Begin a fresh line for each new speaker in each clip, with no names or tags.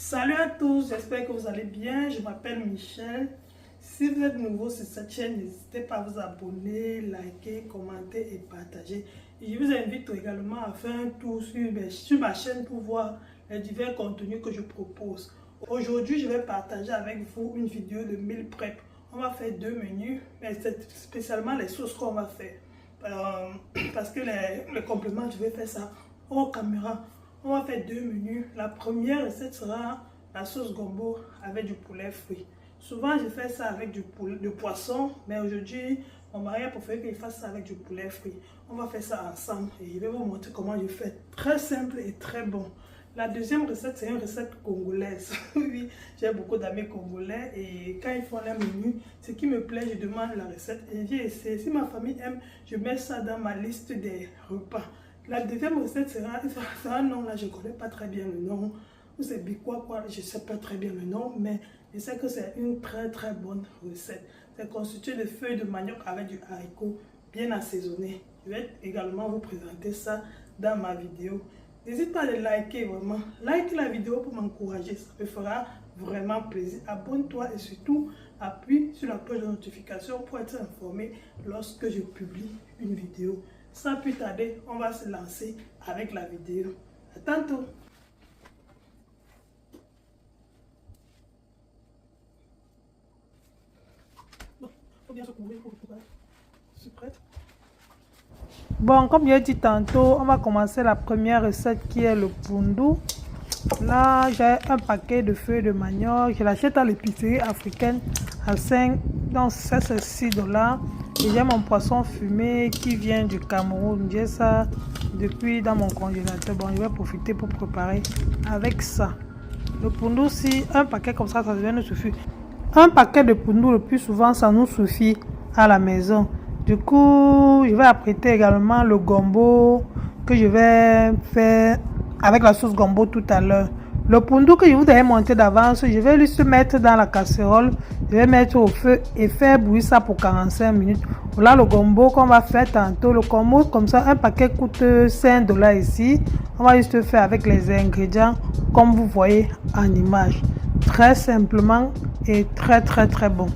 Salut à tous, j'espère que vous allez bien. Je m'appelle Michel. Si vous êtes nouveau sur cette chaîne, n'hésitez pas à vous abonner, liker, commenter et partager. Et je vous invite également à faire un tour sur ma chaîne pour voir les divers contenus que je propose. Aujourd'hui, je vais partager avec vous une vidéo de meal prep. On va faire deux menus, mais c'est spécialement les sauces qu'on va faire. Parce que les compléments, je vais faire ça hors caméra. On va faire deux menus. La première recette sera la sauce gombo avec du poulet frit. Souvent, je fais ça avec du poisson, mais aujourd'hui, mon mari a préféré qu'il fasse ça avec du poulet frit. On va faire ça ensemble et je vais vous montrer comment je fais. Très simple et très bon. La deuxième recette, c'est une recette congolaise. Oui, j'ai beaucoup d'amis congolais et quand ils font leur menu, ce qui me plaît, je demande la recette et j'ai essayé. Si ma famille aime, je mets ça dans ma liste des repas. La deuxième recette sera un nom, là je ne connais pas très bien le nom, ou c'est Bikwa quoi, je ne sais pas très bien le nom, mais je sais que c'est une très bonne recette. C'est constitué de feuilles de manioc avec du haricot bien assaisonné. Je vais également vous présenter ça dans ma vidéo. N'hésite pas à le liker vraiment. Like la vidéo pour m'encourager, ça me fera vraiment plaisir. Abonne-toi et surtout appuie sur la cloche de notification pour être informé lorsque je publie une vidéo. Sans plus tarder, on va se lancer avec la vidéo. À tantôt. Faut bien se couvrir pour préparer. Je suis prête. Bon, comme j'ai dit tantôt, on va commencer la première recette qui est le pundu. Là, j'ai un paquet de feuilles de manioc. Je l'achète à l'épicerie africaine à 5, donc ça c'est 6 $. Et j'ai mon poisson fumé qui vient du Cameroun. J'ai ça depuis dans mon congélateur. Bon, je vais profiter pour préparer avec ça. Le pundu, si un paquet comme ça devait nous suffire. Un paquet de pundu, le plus souvent, ça nous suffit à la maison. Du coup, je vais apprêter également le gombo que je vais faire avec la sauce gombo tout à l'heure. Le pundu que je vous avais monté d'avance, je vais juste mettre dans la casserole. Je vais mettre au feu et faire bouillir ça pour 45 minutes. Voilà le gombo qu'on va faire tantôt. Le gombo, comme ça, un paquet coûte 5 $ ici. On va juste faire avec les ingrédients comme vous voyez en image. Très simplement et très bon.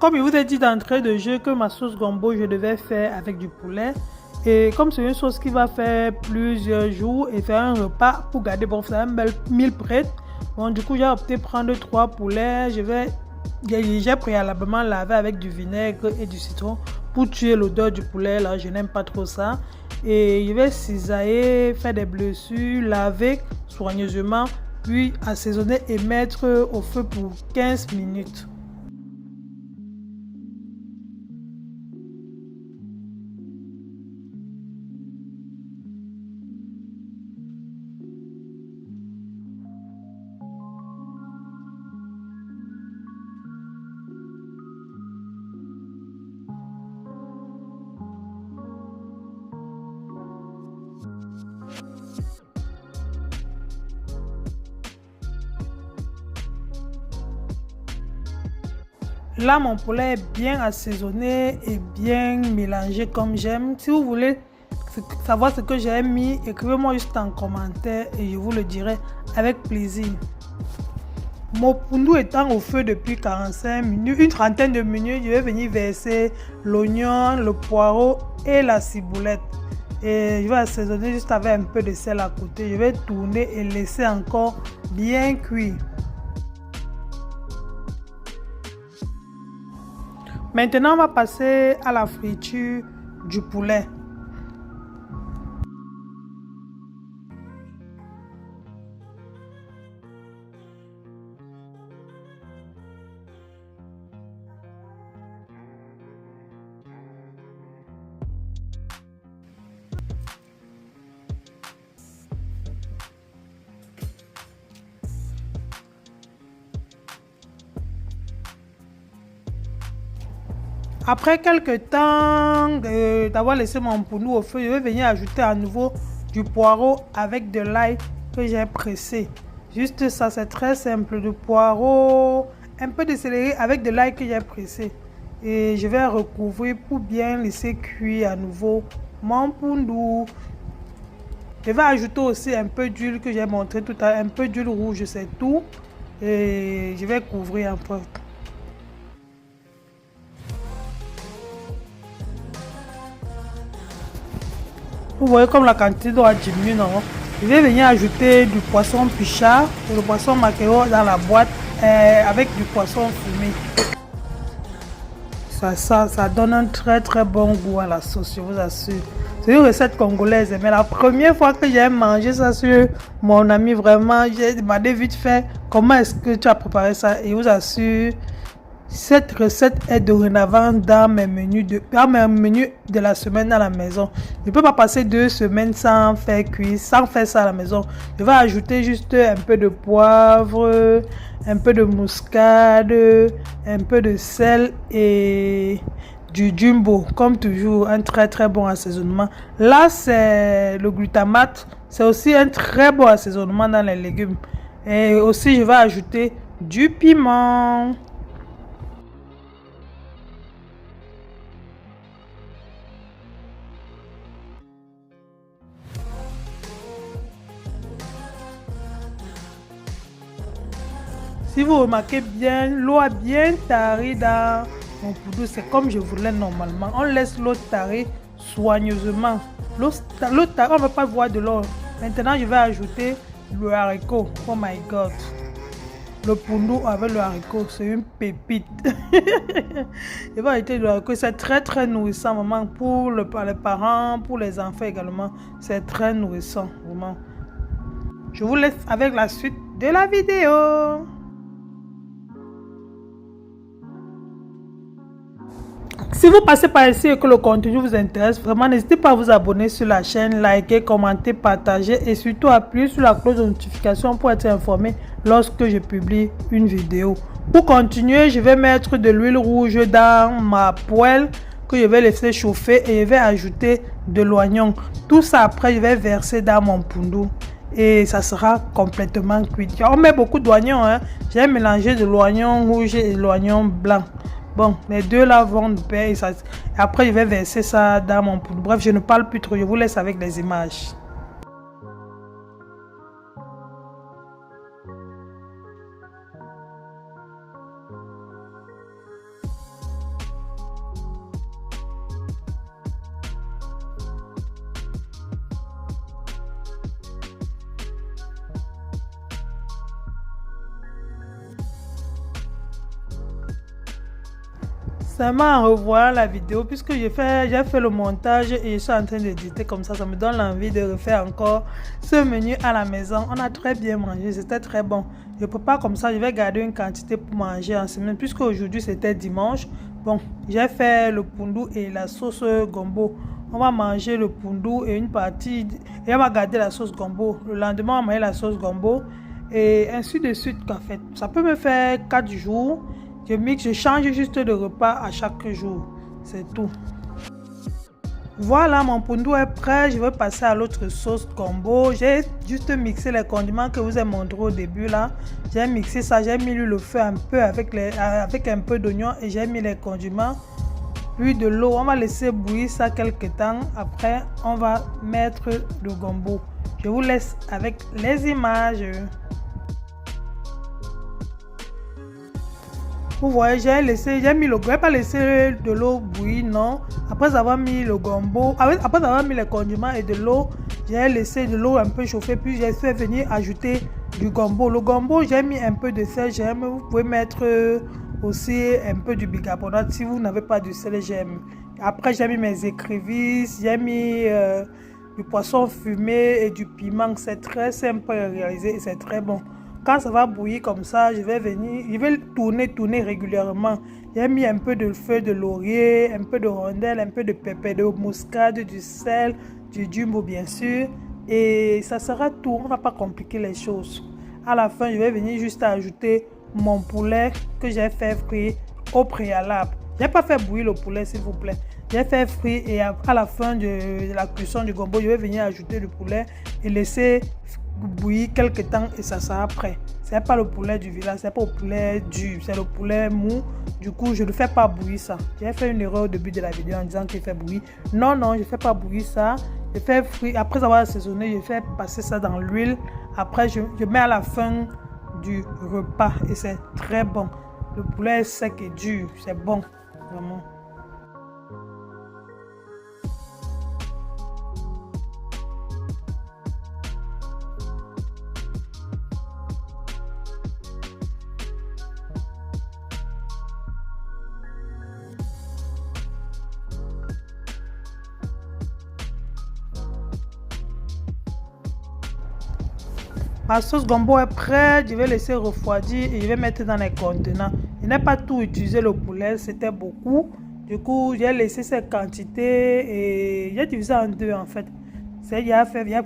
Comme je vous ai dit d'entrée de jeu que ma sauce gombo, je devais faire avec du poulet. Et comme c'est une sauce qui va faire plusieurs jours et faire un repas pour garder, bon, c'est un meal prep. Bon, du coup, j'ai opté prendre 3 poulets. J'ai préalablement lavé avec du vinaigre et du citron pour tuer l'odeur du poulet. Là, je n'aime pas trop ça. Et je vais cisailler, faire des blessures, laver soigneusement, puis assaisonner et mettre au feu pour 15 minutes. Là, mon poulet est bien assaisonné et bien mélangé comme j'aime. Si vous voulez savoir ce que j'ai mis, écrivez-moi juste en commentaire et je vous le dirai avec plaisir. Mon pundu étant au feu depuis 45 minutes, une trentaine de minutes, je vais venir verser l'oignon, le poireau et la ciboulette. Et je vais assaisonner juste avec un peu de sel à côté. Je vais tourner et laisser encore bien cuire. Maintenant, on va passer à la friture du poulet. Après quelques temps d'avoir laissé mon pundu au feu, je vais venir ajouter à nouveau du poireau avec de l'ail que j'ai pressé. Juste ça, c'est très simple. Du poireau, un peu de céleri avec de l'ail que j'ai pressé. Et je vais recouvrir pour bien laisser cuire à nouveau mon pundu. Je vais ajouter aussi un peu d'huile que j'ai montré tout à l'heure, un peu d'huile rouge, c'est tout. Et je vais couvrir un peu. Vous voyez comme la quantité doit diminuer, non? Je vais venir ajouter du poisson pichard et le poisson maquereau dans la boîte avec du poisson fumé. Ça donne un très bon goût à la sauce, je vous assure. C'est une recette congolaise, mais la première fois que j'ai mangé ça sur mon ami, vraiment, j'ai demandé vite fait comment est-ce que tu as préparé ça. Et je vous assure, cette recette est dorénavant dans mes menus de la semaine à la maison. Je ne peux pas passer 2 semaines sans faire cuire, sans faire ça à la maison. Je vais ajouter juste un peu de poivre, un peu de muscade, un peu de sel et du jumbo. Comme toujours, un très bon assaisonnement. Là, c'est le glutamate. C'est aussi un très bon assaisonnement dans les légumes. Et aussi, je vais ajouter du piment. Si vous remarquez bien, l'eau a bien taré dans mon poudre. C'est comme je voulais normalement. On laisse l'eau tarer soigneusement. L'eau tarée, on ne va pas voir de l'eau. Maintenant, je vais ajouter le haricot. Oh my god. Le pundu avec le haricot, c'est une pépite. Je vais ajouter le haricot. C'est très nourrissant, maman, pour les parents, pour les enfants également. C'est très nourrissant, vraiment. Je vous laisse avec la suite de la vidéo. Si vous passez par ici et que le contenu vous intéresse, vraiment n'hésitez pas à vous abonner sur la chaîne, liker, commenter, partager et surtout appuyer sur la cloche de notification pour être informé lorsque je publie une vidéo. Pour continuer, je vais mettre de l'huile rouge dans ma poêle que je vais laisser chauffer et je vais ajouter de l'oignon. Tout ça après, je vais verser dans mon pundu et ça sera complètement cuit. On met beaucoup d'oignons, hein. J'ai mélangé de l'oignon rouge et de l'oignon blanc. Bon, les deux là vont de pair et après je vais verser ça dans mon poudre. Bref, je ne parle plus trop, je vous laisse avec les images. Seulement en revoyant la vidéo, puisque j'ai fait le montage et je suis en train d'éditer comme ça me donne l'envie de refaire encore ce menu à la maison. On a très bien mangé, c'était très bon. Je prépare comme ça, je vais garder une quantité pour manger en semaine, puisque aujourd'hui c'était dimanche. Bon, j'ai fait le pundu et la sauce gombo. On va manger le pundu et une partie, et on va garder la sauce gombo. Le lendemain, on va manger la sauce gombo et ainsi de suite. En fait, ça peut me faire 4 jours. Je change juste de repas à chaque jour. C'est tout. Voilà, mon pundu est prêt. Je vais passer à l'autre sauce gombo. J'ai juste mixé les condiments que vous ai montré au début là. J'ai mixé ça. J'ai mis le feu un peu avec un peu d'oignon et j'ai mis les condiments. Puis de l'eau. On va laisser bouillir ça quelques temps. Après, on va mettre le gombo. Je vous laisse avec les images. Vous voyez, j'ai mis le gombo, je n'ai pas laissé de l'eau bouillir, non. Après avoir mis le gombo, après avoir mis les condiments et de l'eau, j'ai laissé de l'eau un peu chauffer, puis j'ai fait venir ajouter du gombo. Le gombo, j'ai mis un peu de sel, j'aime. Vous pouvez mettre aussi un peu du bicarbonate si vous n'avez pas du sel, j'aime. Après, j'ai mis mes écrevisses, j'ai mis du poisson fumé et du piment. C'est très simple à réaliser et c'est très bon. Quand ça va bouillir comme ça, je vais tourner régulièrement. J'ai mis un peu de feuilles de laurier, un peu de rondelle, un peu de pépé, de muscade, du sel, du jumbo bien sûr. Et ça sera tout, on ne va pas compliquer les choses. À la fin, je vais venir juste ajouter mon poulet que j'ai fait frire au préalable. Je n'ai pas fait bouillir le poulet s'il vous plaît. J'ai fait frire et à la fin de la cuisson du gombo, je vais venir ajouter le poulet et laisser bouillir quelques temps et ça sera prêt. C'est pas le poulet du village, c'est pas le poulet dur, c'est le poulet mou. Du coup, je ne fais pas bouillir ça. J'ai fait une erreur au début de la vidéo en disant qu'il fait bouillir. Non, non, je ne fais pas bouillir ça. Je fais frire. Après avoir assaisonné, je fais passer ça dans l'huile. Après, je mets à la fin du repas et c'est très bon. Le poulet est sec et dur, c'est bon, vraiment. Ma sauce gombo est prête, je vais laisser refroidir et je vais mettre dans les contenants. Je n'ai pas tout utilisé le poulet, c'était beaucoup. Du coup, j'ai laissé cette quantité et j'ai divisé en deux en fait.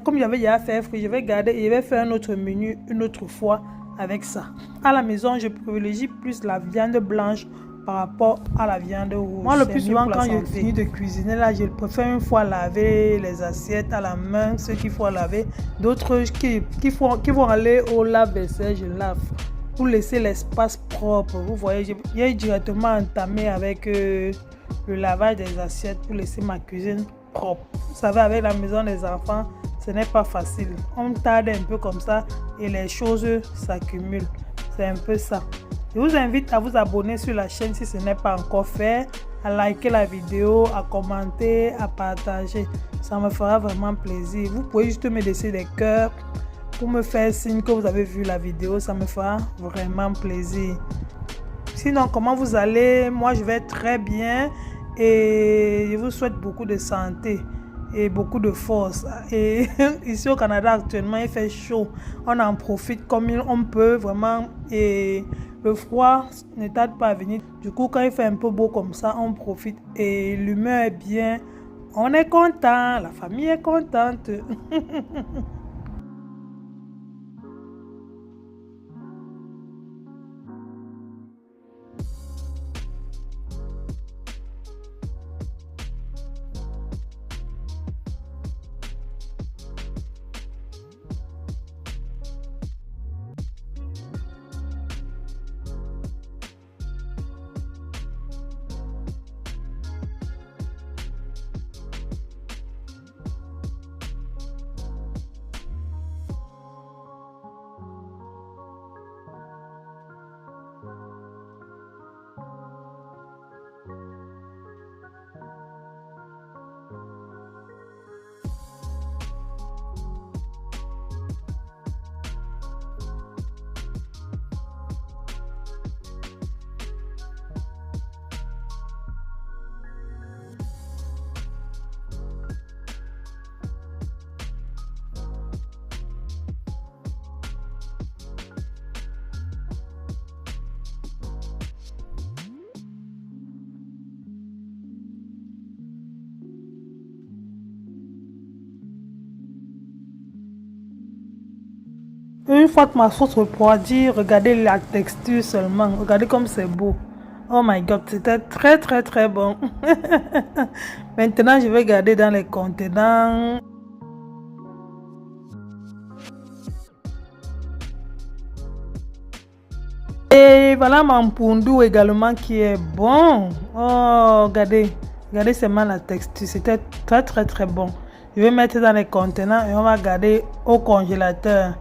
Comme j'avais déjà fait frit, je vais garder et je vais faire un autre menu une autre fois avec ça. À la maison, je privilégie plus la viande blanche par rapport à la viande rouge. Moi, le plus souvent, quand je finis de cuisiner, là, je préfère une fois laver les assiettes à la main, ceux qu'il faut laver. D'autres qui vont aller au lave-vaisselle, je lave pour laisser l'espace propre. Vous voyez, j'ai directement entamé avec le lavage des assiettes pour laisser ma cuisine propre. Vous savez, avec la maison des enfants, ce n'est pas facile. On tarde un peu comme ça et les choses s'accumulent. C'est un peu ça. Je vous invite à vous abonner sur la chaîne si ce n'est pas encore fait, à liker la vidéo, à commenter, à partager. Ça me fera vraiment plaisir. Vous pouvez juste me laisser des cœurs pour me faire signe que vous avez vu la vidéo. Ça me fera vraiment plaisir. Sinon, comment vous allez? Moi, je vais très bien et je vous souhaite beaucoup de santé et beaucoup de force. Et ici au Canada, actuellement, il fait chaud. On en profite comme on peut vraiment. Et le froid ne tarde pas à venir. Du coup, quand il fait un peu beau comme ça, on profite. Et l'humeur est bien. On est content. La famille est contente. Une fois que ma sauce refroidit, regardez la texture seulement. Regardez comme c'est beau. Oh my god, c'était très très très bon. Maintenant, je vais garder dans les contenants. Et voilà mon pundou également qui est bon. Oh, regardez. Regardez seulement la texture. C'était très très très bon. Je vais mettre dans les contenants et on va garder au congélateur.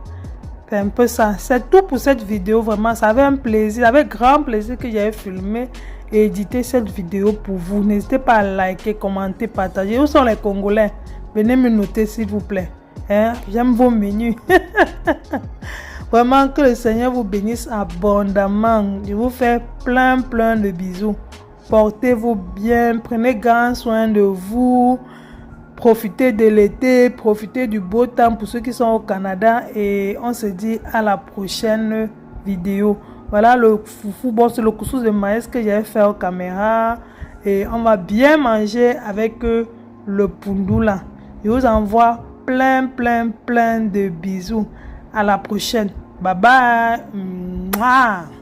C'est un peu ça. C'est tout pour cette vidéo. Vraiment, ça avait un plaisir, avec grand plaisir que j'avais filmé et édité cette vidéo pour vous. N'hésitez pas à liker, commenter, partager. Où sont les Congolais? Venez me noter s'il vous plaît. Hein? J'aime vos menus. Vraiment que le Seigneur vous bénisse abondamment. Je vous fais plein de bisous. Portez-vous bien. Prenez grand soin de vous. Profitez de l'été, profitez du beau temps pour ceux qui sont au Canada et on se dit à la prochaine vidéo. Voilà le foufou, bon c'est le couscous de maïs que j'ai fait aux caméras et on va bien manger avec le pundou là. Je vous envoie plein de bisous. À la prochaine. Bye bye. Mouah.